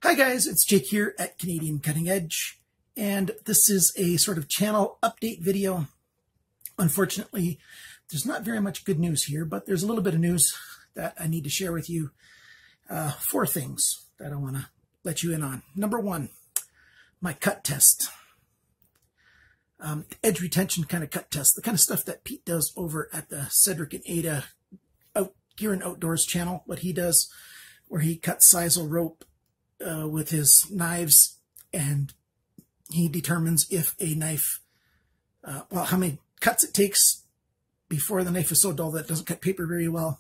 Hi guys, it's Jake here at Canadian Cutting Edge, and this is a sort of channel update video. Unfortunately, there's not very much good news here, but there's a little bit of news that I need to share with you. Four things that I want to let you in on. Number one, my cut test. Edge retention kind of cut test, the kind of stuff that Pete does over at the Cedric and Ada Gear and Outdoors channel, what he does, where he cuts sisal rope with his knives, and he determines if a knife, how many cuts it takes before the knife is so dull that it doesn't cut paper very well.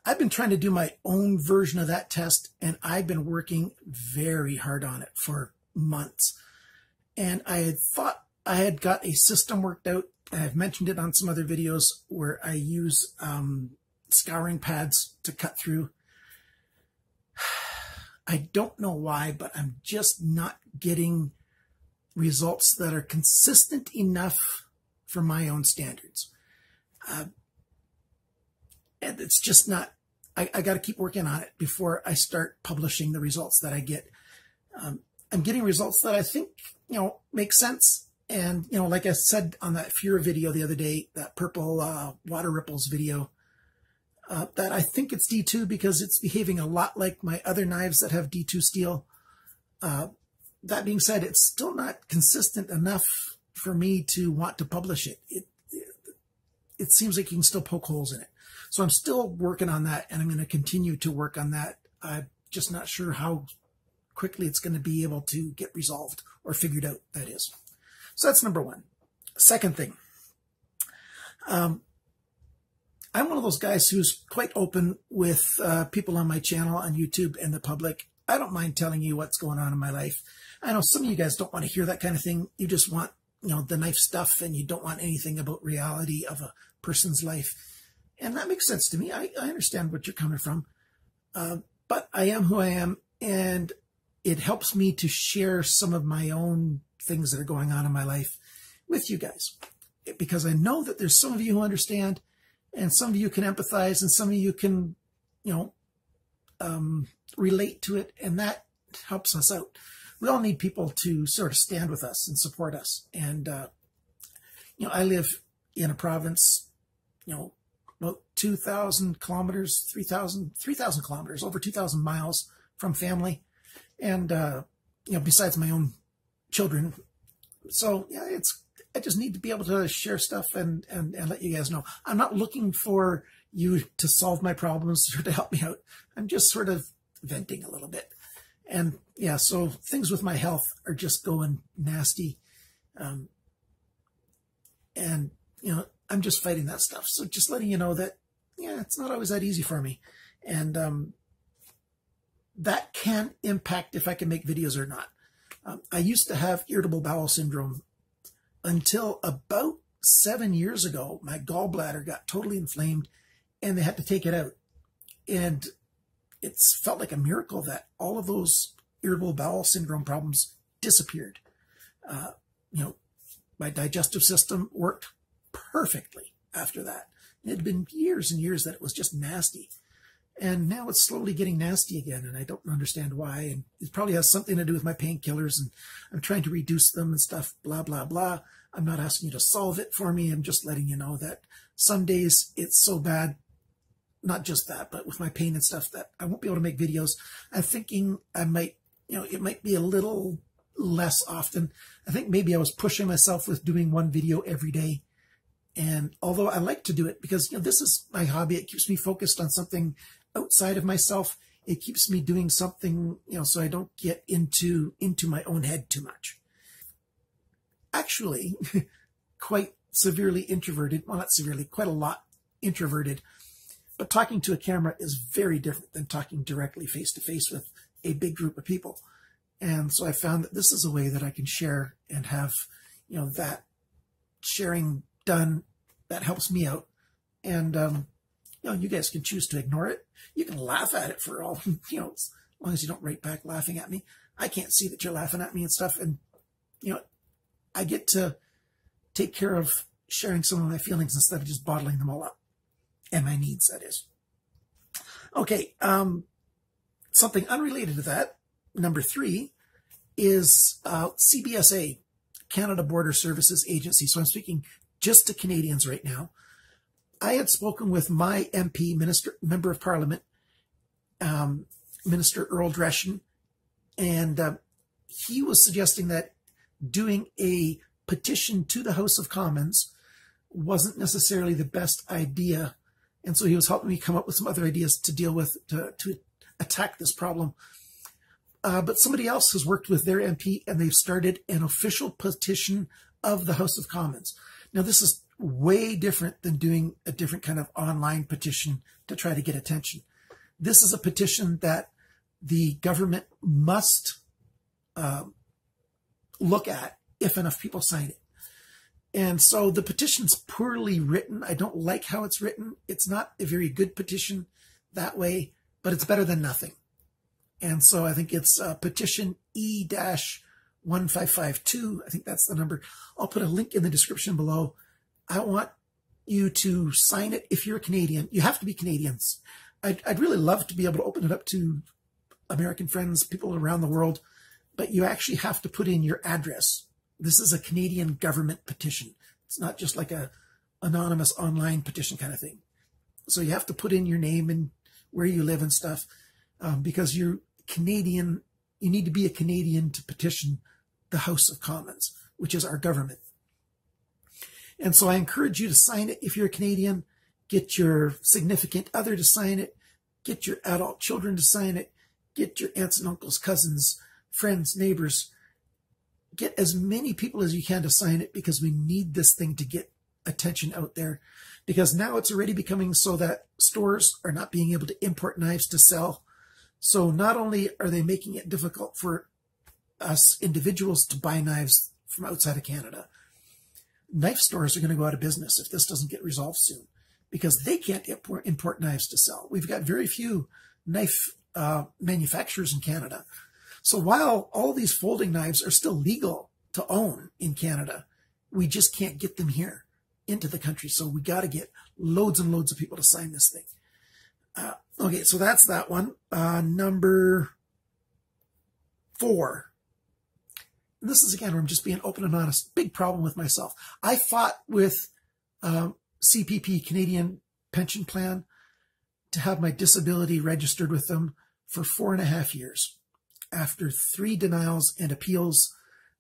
I've been trying to do my own version of that test, and I've been working very hard on it for months. And I had thought I had got a system worked out. I've mentioned it on some other videos where I use scouring pads to cut through. I don't know why, but I'm just not getting results that are consistent enough for my own standards. And it's just not, I got to keep working on it before I start publishing the results that I get. I'm getting results that I think, make sense. And, like I said on that Fura video the other day, that purple water ripples video, that I think it's D2 because it's behaving a lot like my other knives that have D2 steel. That being said, it's still not consistent enough for me to want to publish it. It seems like you can still poke holes in it. So I'm still working on that, and I'm going to continue to work on that. I'm just not sure how quickly it's going to be able to get resolved or figured out, that is. So that's number one. Second thing. I'm one of those guys who's quite open with people on my channel, on YouTube, and the public. I don't mind telling you what's going on in my life. I know some of you guys don't want to hear that kind of thing. You just want, the knife stuff, and you don't want anything about reality of a person's life. And that makes sense to me. I understand what you're coming from. But I am who I am, and it helps me to share some of my own things that are going on in my life with you guys. Because I know that there's some of you who understand, and some of you can empathize, and some of you can, relate to it, and that helps us out. We all need people to sort of stand with us and support us. And, I live in a province, about 2,000 kilometers, 3,000 kilometers, over 2,000 miles from family. And, besides my own children. So, yeah, I just need to be able to share stuff and let you guys know. I'm not looking for you to solve my problems or to help me out. I'm just sort of venting a little bit. And yeah, so things with my health are just going nasty. And, I'm just fighting that stuff. So just letting you know that, yeah, it's not always that easy for me. And that can impact if I can make videos or not. I used to have irritable bowel syndrome until about 7 years ago. My gallbladder got totally inflamed, and they had to take it out. And it's felt like a miracle that all of those irritable bowel syndrome problems disappeared. My digestive system worked perfectly after that. It had been years and years that it was just nasty. And now it's slowly getting nasty again, and I don't understand why. And it probably has something to do with my painkillers, and I'm trying to reduce them and stuff, blah, blah, blah. I'm not asking you to solve it for me. I'm just letting you know that some days it's so bad, not just that, but with my pain and stuff, that I won't be able to make videos. I'm thinking I might, it might be a little less often. I think maybe I was pushing myself with doing one video every day. And although I like to do it because, this is my hobby, it keeps me focused on something outside of myself. It keeps me doing something, so I don't get into my own head too much. Actually, quite severely introverted. Well, not severely, quite a lot introverted. But talking to a camera is very different than talking directly face to face with a big group of people. And so I found that this is a way that I can share and have, that sharing done that helps me out. And, you guys can choose to ignore it. You can laugh at it for all, as long as you don't write back laughing at me. I can't see that you're laughing at me and stuff. And, I get to take care of sharing some of my feelings instead of just bottling them all up. And my needs, that is. Okay. something unrelated to that, number 3, is CBSA, Canada Border Services Agency. So I'm speaking just to Canadians right now. I had spoken with my MP, Member of Parliament, Minister Earl Dreschen, and he was suggesting that doing a petition to the House of Commons wasn't necessarily the best idea. And so he was helping me come up with some other ideas to deal with, to attack this problem. But somebody else has worked with their MP, and they've started an official petition of the House of Commons. Now, this is way different than doing a different kind of online petition to try to get attention. This is a petition that the government must look at if enough people sign it. And so the petition's poorly written. I don't like how it's written. It's not a very good petition that way, but it's better than nothing. And so I think it's petition E-1552. I think that's the number. I'll put a link in the description below. I want you to sign it if you're a Canadian. You have to be Canadians. I'd really love to be able to open it up to American friends, people around the world, but you actually have to put in your address. This is a Canadian government petition. It's not just like a anonymous online petition kind of thing. So you have to put in your name and where you live and stuff, because you're Canadian. You need to be a Canadian to petition the House of Commons, which is our government. And so I encourage you to sign it if you're a Canadian. Get your significant other to sign it. Get your adult children to sign it. Get your aunts and uncles, cousins, friends, neighbors. Get as many people as you can to sign it, because we need this thing to get attention out there. Because now it's already becoming so that stores are not being able to import knives to sell. So not only are they making it difficult for us individuals to buy knives from outside of Canada, knife stores are going to go out of business if this doesn't get resolved soon, because they can't import knives to sell. We've got very few knife manufacturers in Canada. So while all these folding knives are still legal to own in Canada, we just can't get them here into the country. So we got to get loads and loads of people to sign this thing. Okay, so that's that one. Number 4. And this is, again, where I'm just being open and honest. Big problem with myself. I fought with CPP, Canadian Pension Plan, to have my disability registered with them for 4.5 years. After 3 denials and appeals,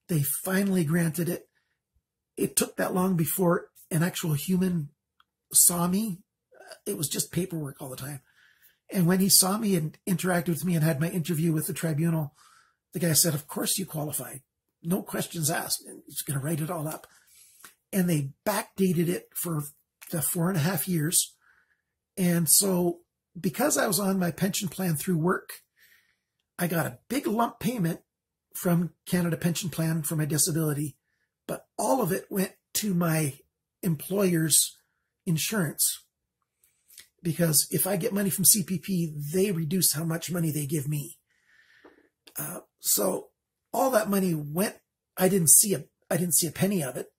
they finally granted it. It took that long before an actual human saw me. It was just paperwork all the time. And when he saw me and interacted with me and had my interview with the tribunal, the guy said, "Of course you qualify. No questions asked." And he's going to write it all up. And they backdated it for the 4.5 years. And so because I was on my pension plan through work, I got a big lump payment from Canada Pension Plan for my disability, but all of it went to my employer's insurance. Because if I get money from CPP, they reduce how much money they give me. So all that money went, I didn't see a penny of it.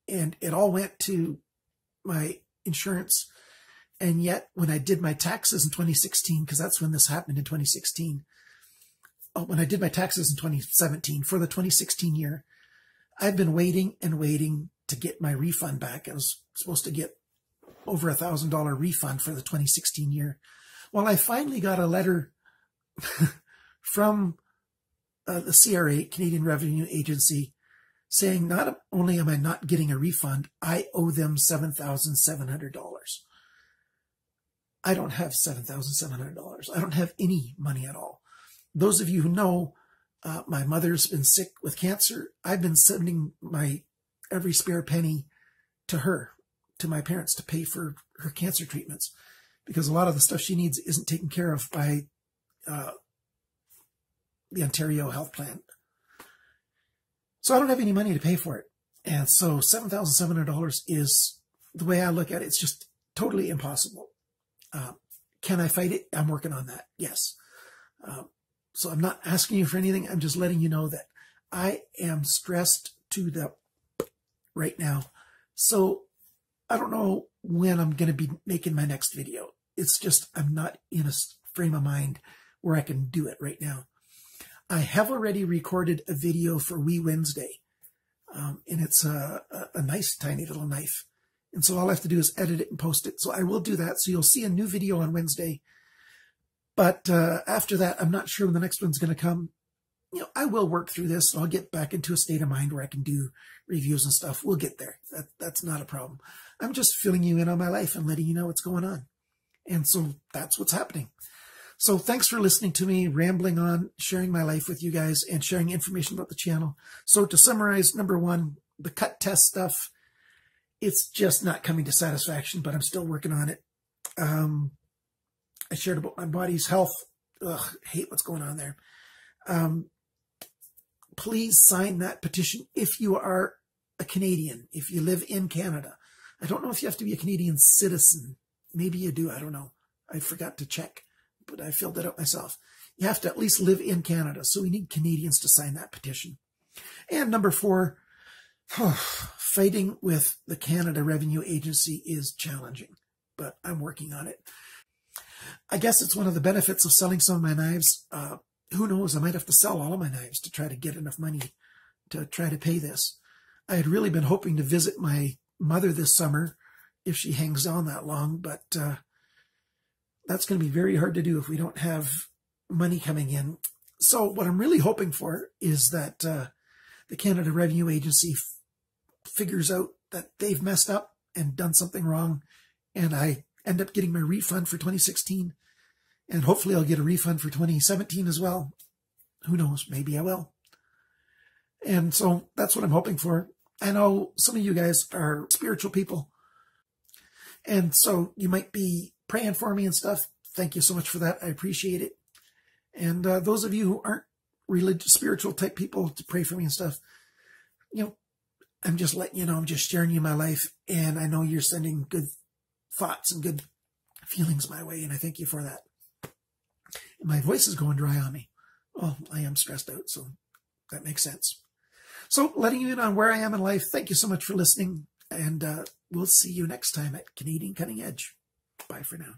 And it all went to my insurance. And yet when I did my taxes in 2016, because that's when this happened in 2016, when I did my taxes in 2017 for the 2016 year, I've been waiting and waiting to get my refund back. I was supposed to get over $1,000 refund for the 2016 year. Well, I finally got a letter from the CRA, Canadian Revenue Agency, saying not only am I not getting a refund, I owe them $7,700. I don't have $7,700. I don't have any money at all. Those of you who know, my mother's been sick with cancer. I've been sending my every spare penny to her, to my parents, to pay for her cancer treatments, because a lot of the stuff she needs isn't taken care of by the Ontario Health Plan. So I don't have any money to pay for it. And so $7,700 is, the way I look at it, it's just totally impossible. Can I fight it? I'm working on that. Yes. So I'm not asking you for anything. I'm just letting you know that I am stressed to the right now. So I don't know when I'm going to be making my next video. It's just, I'm not in a frame of mind where I can do it right now. I have already recorded a video for Wee Wednesday, and it's a nice tiny little knife. And so all I have to do is edit it and post it. So I will do that. So you'll see a new video on Wednesday. But after that, I'm not sure when the next one's going to come. You know, I will work through this. I'll get back into a state of mind where I can do reviews and stuff. We'll get there. That's not a problem. I'm just filling you in on my life and letting you know what's going on. And so that's what's happening. So thanks for listening to me, rambling on, sharing my life with you guys, and sharing information about the channel. So to summarize, number one, the cut test stuff, it's just not coming to satisfaction, but I'm still working on it. I shared about my body's health. Ugh, hate what's going on there. Please sign that petition if you are a Canadian, if you live in Canada. I don't know if you have to be a Canadian citizen. Maybe you do. I don't know. I forgot to check, but I filled it out myself. You have to at least live in Canada. So we need Canadians to sign that petition. And number four, fighting with the Canada Revenue Agency is challenging, but I'm working on it. I guess it's one of the benefits of selling some of my knives. Who knows? I might have to sell all of my knives to try to get enough money to try to pay this. I had really been hoping to visit my mother this summer if she hangs on that long, but that's going to be very hard to do if we don't have money coming in. So what I'm really hoping for is that the Canada Revenue Agency figures out that they've messed up and done something wrong, and I end up getting my refund for 2016, and hopefully I'll get a refund for 2017 as well. Who knows? Maybe I will. And so that's what I'm hoping for. I know some of you guys are spiritual people, and so you might be praying for me and stuff. Thank you so much for that. I appreciate it. And those of you who aren't religious, spiritual type people to pray for me and stuff, you know, I'm just letting you know, I'm just sharing you my life, and I know you're sending good thoughts and good feelings my way, and I thank you for that. My voice is going dry on me. Well, I am stressed out, so that makes sense. So letting you in on where I am in life, thank you so much for listening, and we'll see you next time at Canadian Cutting Edge. Bye for now.